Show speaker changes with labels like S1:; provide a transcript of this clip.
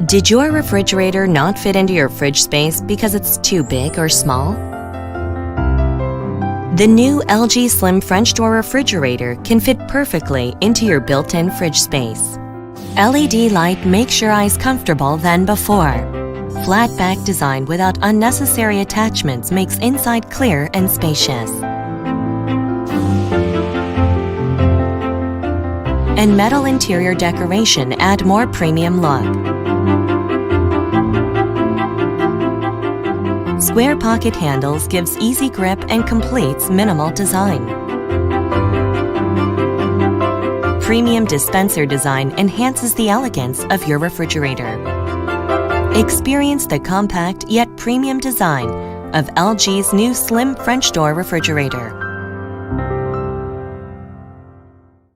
S1: Did your refrigerator not fit into your fridge space because it's too big or small? The new LG Slim French door refrigerator can fit perfectly into your built-in fridge space. LED light makes your eyes comfortable than before. Flat back design without unnecessary attachments makes inside clear and spacious. And metal interior decoration add more premium look. Square pocket handles gives easy grip and completes minimal design. Premium dispenser design enhances the elegance of your refrigerator. Experience the compact yet premium design of LG's new Slim French door refrigerator.